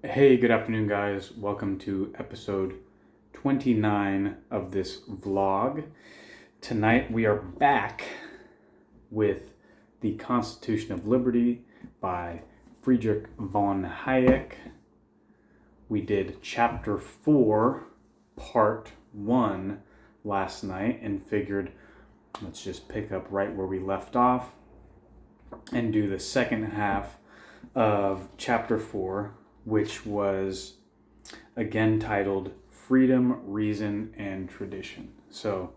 Hey, good afternoon, guys. Welcome to episode 29 of this vlog. Tonight we are back with The Constitution of Liberty by Friedrich von Hayek. We did chapter 4, part 1 last night and figured let's just pick up right where we left off and do the second half of chapter 4, which was again titled Freedom, Reason, and Tradition. So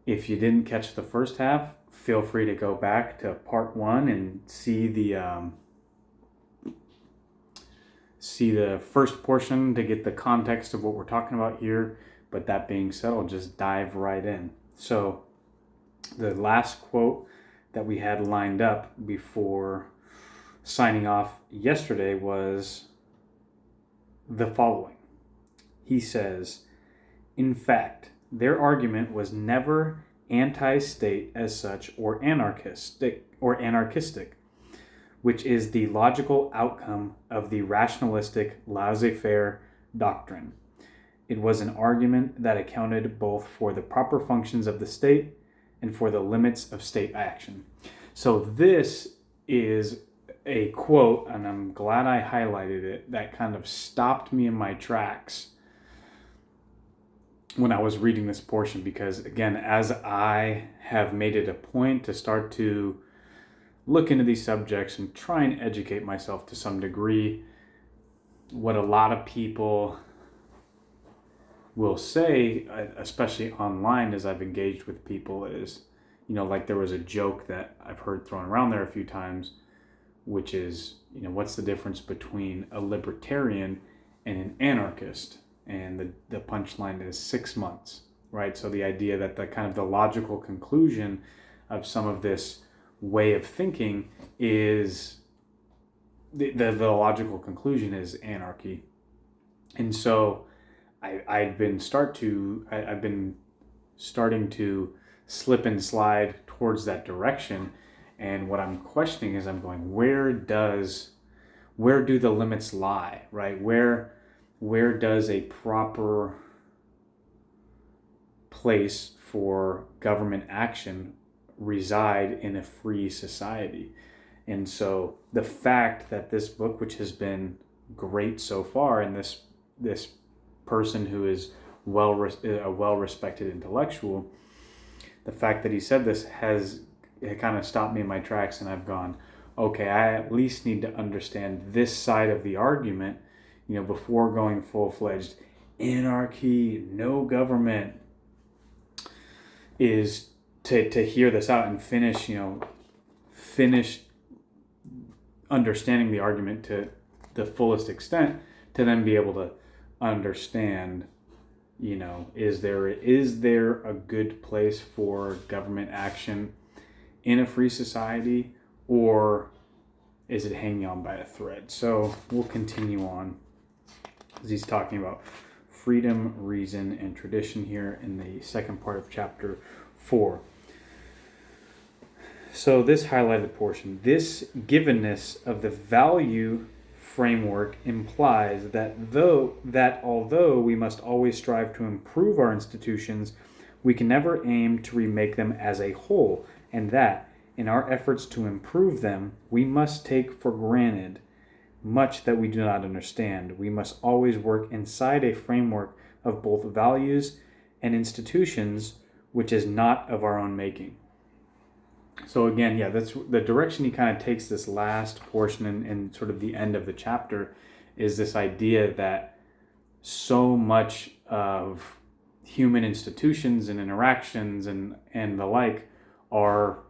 if you didn't catch the first half, feel free to go back to part 1 and see the first portion to get the context of what we're talking about here. But that being said, I'll just dive right in. So the last quote that we had lined up before signing off yesterday was the following. He says, in fact, their argument was never anti-state as such or anarchistic, which is the logical outcome of the rationalistic laissez-faire doctrine. It was an argument that accounted both for the proper functions of the state and for the limits of state action. So this is a quote, and I'm glad I highlighted it, that kind of stopped me in my tracks when I was reading this portion, because again, as I have made it a point to start to look into these subjects and try and educate myself to some degree, what a lot of people will say, especially online as I've engaged with people, is, like there was a joke that I've heard thrown around there a few times, which is, what's the difference between a libertarian and an anarchist? And the punchline is 6 months, right? So the idea that the kind of the logical conclusion of some of this way of thinking is, the logical conclusion is anarchy. And so I've been starting to slip and slide towards that direction. And what I'm questioning is, I'm going, where do the limits lie, right? Where does a proper place for government action reside in a free society? And so the fact that this book, which has been great so far, and this person who is a well-respected intellectual, the fact that he said this it kind of stopped me in my tracks, and I've gone, okay, I at least need to understand this side of the argument, before going full-fledged anarchy, no government, is to hear this out and finish understanding the argument to the fullest extent, to then be able to understand, is there a good place for government action in a free society, or is it hanging on by a thread? So we'll continue on as he's talking about freedom, reason, and tradition here in the second part of chapter 4. So this highlighted portion, this givenness of the value framework implies that although we must always strive to improve our institutions, we can never aim to remake them as a whole, and that, in our efforts to improve them, we must take for granted much that we do not understand. We must always work inside a framework of both values and institutions, which is not of our own making. So again, that's the direction he kind of takes this last portion and sort of the end of the chapter, is this idea that so much of human institutions and interactions and the like are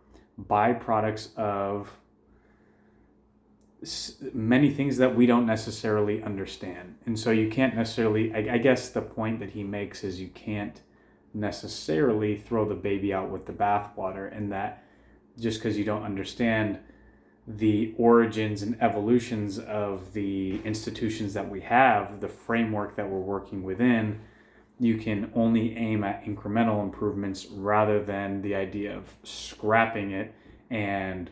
byproducts of many things that we don't necessarily understand. And so you can't necessarily, I guess the point that he makes is, you can't necessarily throw the baby out with the bathwater, and that just because you don't understand the origins and evolutions of the institutions that we have, the framework that we're working within, you can only aim at incremental improvements rather than the idea of scrapping it and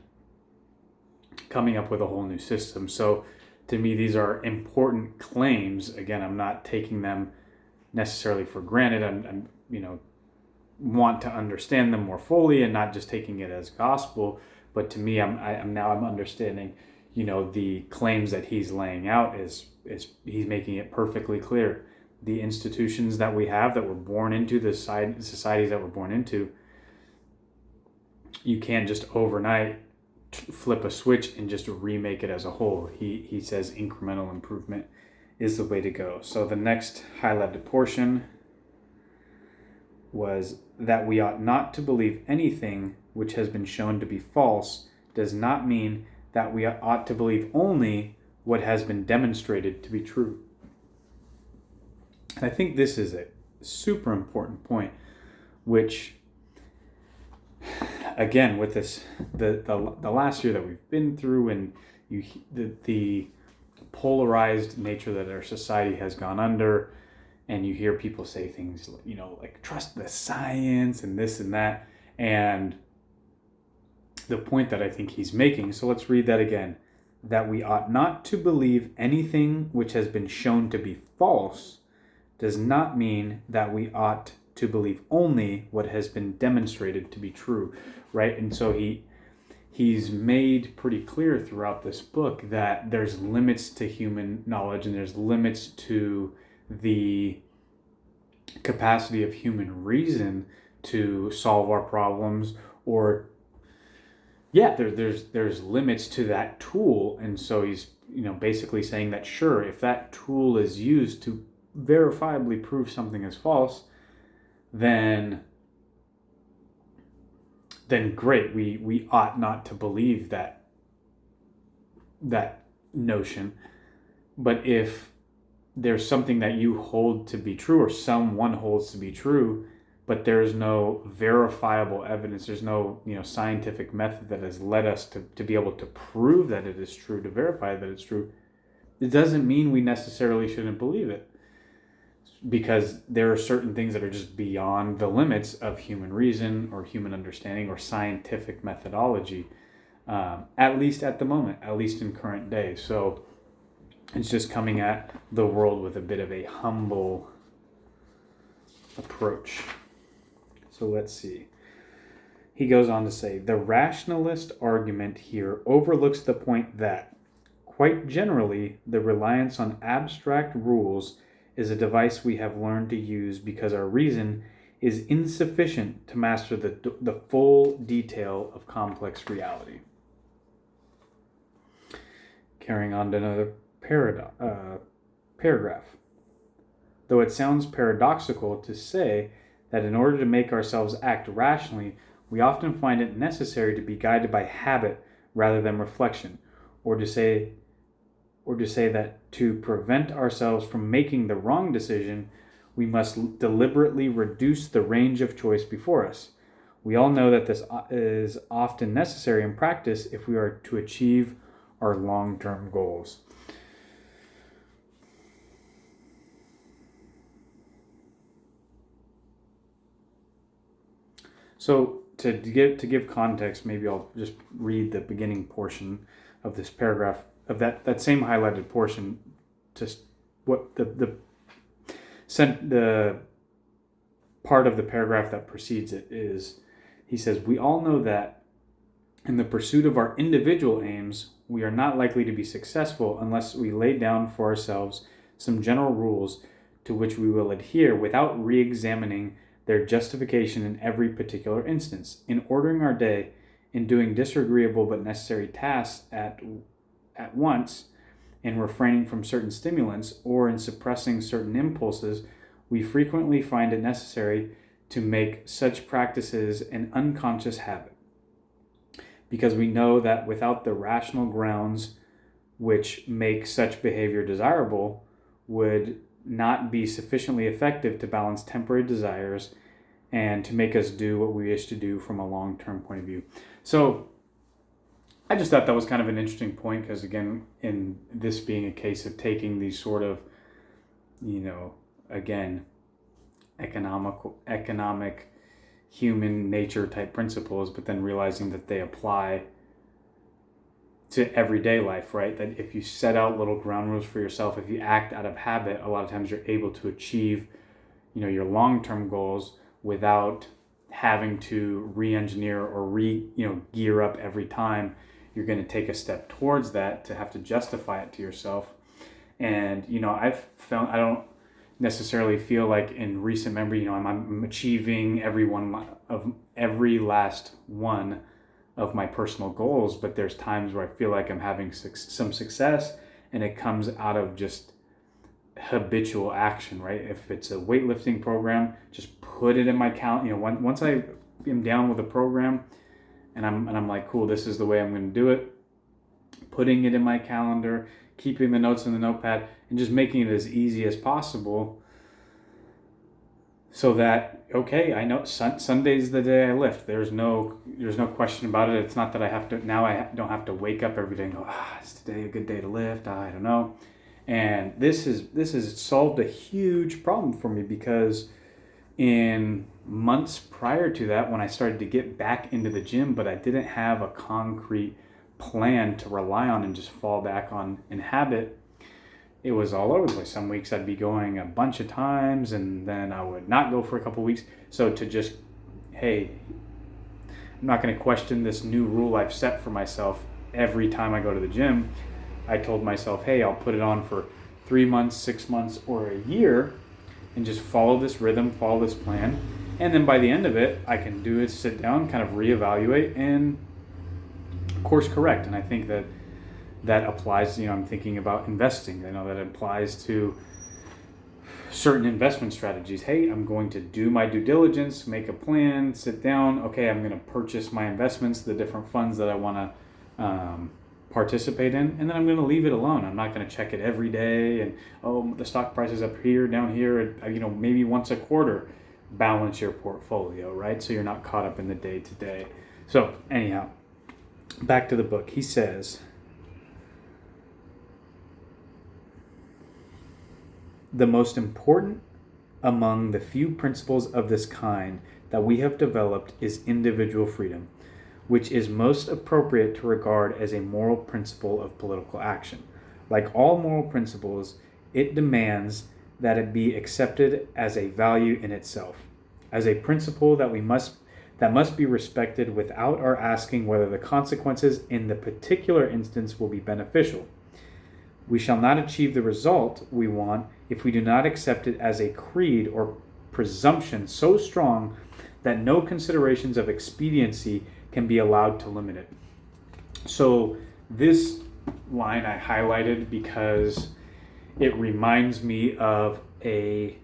coming up with a whole new system. So to me, these are important claims. Again, I'm not taking them necessarily for granted. I'm want to understand them more fully and not just taking it as gospel. But to me, I'm understanding, the claims that he's laying out is he's making it perfectly clear. The institutions that we have, that we're born into, the societies that we're born into, you can't just overnight flip a switch and just remake it as a whole. He says incremental improvement is the way to go. So the next highlighted portion was that we ought not to believe anything which has been shown to be false does not mean that we ought to believe only what has been demonstrated to be true. And I think this is a super important point, which, again, with this, the last year that we've been through, and the polarized nature that our society has gone under, and you hear people say things, like trust the science and this and that, and the point that I think he's making. So let's read that again. That we ought not to believe anything which has been shown to be false does not mean that we ought to believe only what has been demonstrated to be true, right? And so he's made pretty clear throughout this book that there's limits to human knowledge, and there's limits to the capacity of human reason to solve our problems, or there's limits to that tool. And so he's basically saying that, sure, if that tool is used to verifiably prove something is false, then great, we ought not to believe that notion. But if there's something that you hold to be true, or someone holds to be true, but there's no verifiable evidence, there's no scientific method that has led us to be able to prove that it is true, to verify that it's true, it doesn't mean we necessarily shouldn't believe it, because there are certain things that are just beyond the limits of human reason or human understanding or scientific methodology, at least at the moment, at least in current day. So it's just coming at the world with a bit of a humble approach. So let's see. He goes on to say, the rationalist argument here overlooks the point that, quite generally, the reliance on abstract rules is a device we have learned to use because our reason is insufficient to master the full detail of complex reality. Carrying on to another paragraph. Though it sounds paradoxical to say that in order to make ourselves act rationally, we often find it necessary to be guided by habit rather than reflection, or to say that to prevent ourselves from making the wrong decision, we must deliberately reduce the range of choice before us. We all know that this is often necessary in practice if we are to achieve our long-term goals. So to give context, maybe I'll just read the beginning portion of this paragraph, of that same highlighted portion. Just what the part of the paragraph that precedes it is, he says, we all know that in the pursuit of our individual aims, we are not likely to be successful unless we lay down for ourselves some general rules to which we will adhere without re-examining their justification in every particular instance. In ordering our day, in doing disagreeable but necessary tasks at once, in refraining from certain stimulants, or in suppressing certain impulses, we frequently find it necessary to make such practices an unconscious habit, because we know that without the rational grounds which make such behavior desirable, would not be sufficiently effective to balance temporary desires and to make us do what we wish to do from a long-term point of view. So I just thought that was kind of an interesting point, because again, in this being a case of taking these sort of, again, economic human nature type principles, but then realizing that they apply to everyday life, right? That if you set out little ground rules for yourself, if you act out of habit, a lot of times you're able to achieve, your long-term goals without having to re-engineer or gear up every time you're going to take a step towards that, to have to justify it to yourself. And I've found, I don't necessarily feel like in recent memory, I'm achieving every last one of my personal goals, but there's times where I feel like I'm having some success, and it comes out of just habitual action, right? If it's a weightlifting program, just put it in my calendar. Once I am down with a program and I'm like, cool, this is the way I'm going to do it, putting it in my calendar, keeping the notes in the notepad, and just making it as easy as possible, so that, okay, I know Sunday's the day I lift. There's no question about it. It's not that I don't have to wake up every day and go, is today a good day to lift? I don't know. And this has solved a huge problem for me, because in months prior to that, when I started to get back into the gym, but I didn't have a concrete plan to rely on and just fall back on in habit, it was all over the place. Some weeks I'd be going a bunch of times, and then I would not go for a couple of weeks. So to just, hey, I'm not going to question this new rule I've set for myself every time I go to the gym. I told myself, hey, I'll put it on for 3 months, 6 months, or a year, and just follow this rhythm, follow this plan. And then by the end of it, I can do it, sit down, kind of reevaluate, and course correct. And I think that applies, I'm thinking about investing. I know that applies to certain investment strategies. Hey, I'm going to do my due diligence, make a plan, sit down. Okay, I'm going to purchase my investments, the different funds that I want to participate in, and then I'm going to leave it alone. I'm not going to check it every day, and the stock price is up here, down here. Maybe once a quarter, balance your portfolio, right? So you're not caught up in the day to day. So anyhow, back to the book. He says, the most important among the few principles of this kind that we have developed is individual freedom, which is most appropriate to regard as a moral principle of political action. Like all moral principles, it demands that it be accepted as a value in itself, as a principle that must be respected without our asking whether the consequences in the particular instance will be beneficial. We shall not achieve the result we want if we do not accept it as a creed or presumption so strong that no considerations of expediency can be allowed to limit it. So this line I highlighted because it reminds me of a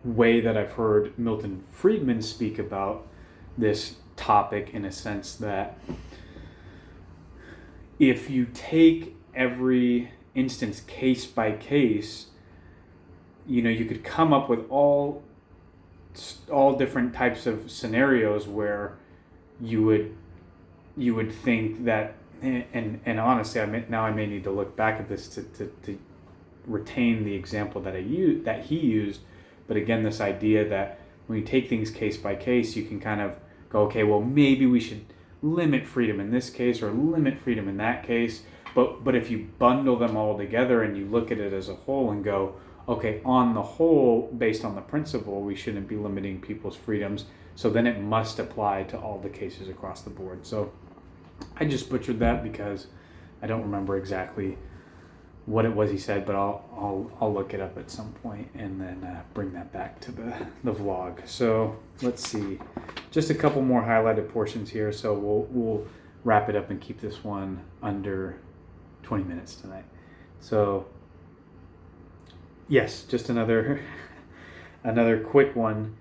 way that I've heard Milton Friedman speak about this topic, in a sense that if you take every instance case by case, you could come up with all different types of scenarios where you would think that, and honestly, I may need to look back at this to retain the example that he used. But again, this idea that when you take things case by case, you can kind of go, okay, well, maybe we should limit freedom in this case or limit freedom in that case. But if you bundle them all together and you look at it as a whole and go, okay, on the whole, based on the principle, we shouldn't be limiting people's freedoms. So then it must apply to all the cases across the board. So I just butchered that because I don't remember exactly what it was he said, but I'll look it up at some point and then bring that back to the vlog. So let's see, just a couple more highlighted portions here. So we'll wrap it up and keep this one under 20 minutes tonight. So yes, just another quick one.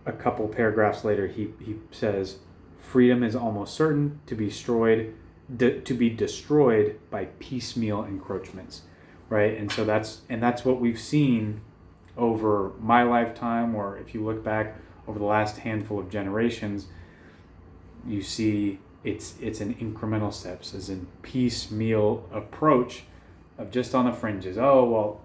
A couple paragraphs later, he says, freedom is almost certain to be destroyed by piecemeal encroachments, right? And so that's what we've seen over my lifetime, or if you look back over the last handful of generations, you see it's in incremental steps, as in piecemeal approach of just on the fringes. Oh, well,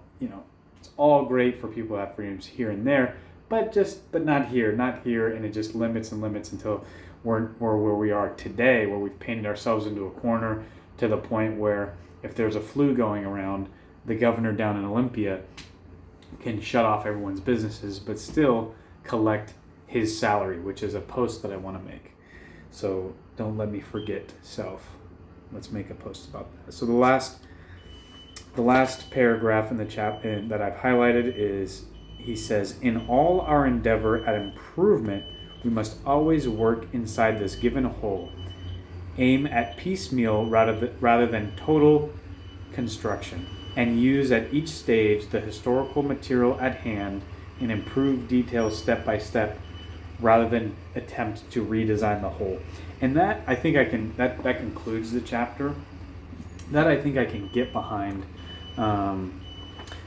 it's all great for people to have freedoms here and there, but not here, and it just limits and limits until or where we are today, where we've painted ourselves into a corner to the point where if there's a flu going around, the governor down in Olympia can shut off everyone's businesses, but still collect his salary, which is a post that I want to make. So don't let me forget self. Let's make a post about that. So the last paragraph in the chapter that I've highlighted is, he says, in all our endeavor at improvement, we must always work inside this given whole. Aim at piecemeal rather than total construction, and use at each stage the historical material at hand and improve details step by step rather than attempt to redesign the whole. And that, I think that concludes the chapter. That I think I can get behind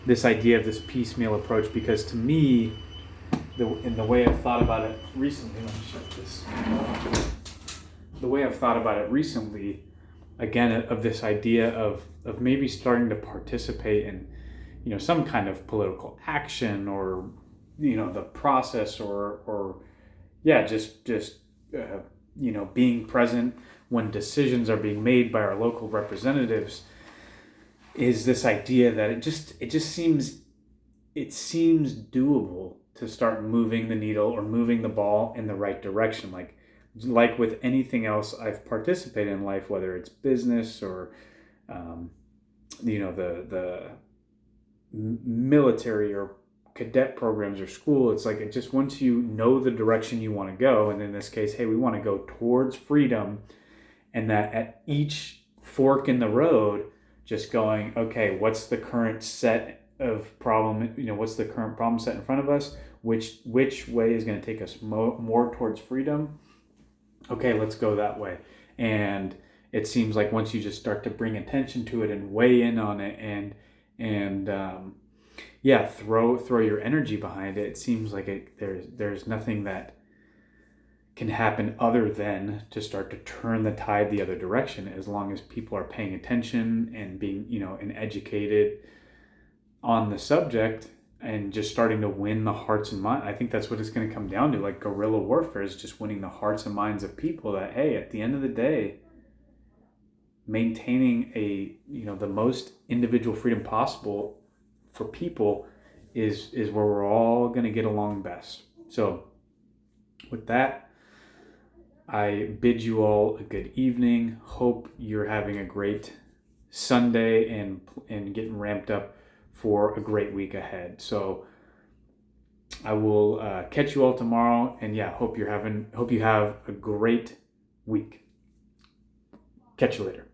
this idea of this piecemeal approach, because to me, in the way I've thought about it recently, let me shut this. The way I've thought about it recently, again, of this idea of maybe starting to participate in, some kind of political action, or, the process, or just being present when decisions are being made by our local representatives, is this idea that it just seems doable to start moving the needle or moving the ball in the right direction. Like with anything else I've participated in life, whether it's business or, the military or cadet programs or school, it's like, it just, once you know the direction you want to go, and in this case, hey, we want to go towards freedom, and that at each fork in the road, just going, okay, what's the current set of problem, what's the current problem set in front of us, which way is going to take us more towards freedom? Okay, let's go that way. And it seems like once you just start to bring attention to it and weigh in on it and throw your energy behind it, it seems like there's nothing that can happen other than to start to turn the tide the other direction, as long as people are paying attention and being, and educated on the subject, and just starting to win the hearts and minds. I think that's what it's going to come down to. Like, guerrilla warfare is just winning the hearts and minds of people, that, hey, at the end of the day, maintaining the most individual freedom possible for people is where we're all going to get along best. So with that, I bid you all a good evening. Hope you're having a great Sunday and getting ramped up for a great week ahead. So I will catch you all tomorrow, and hope you have a great week. Catch you later.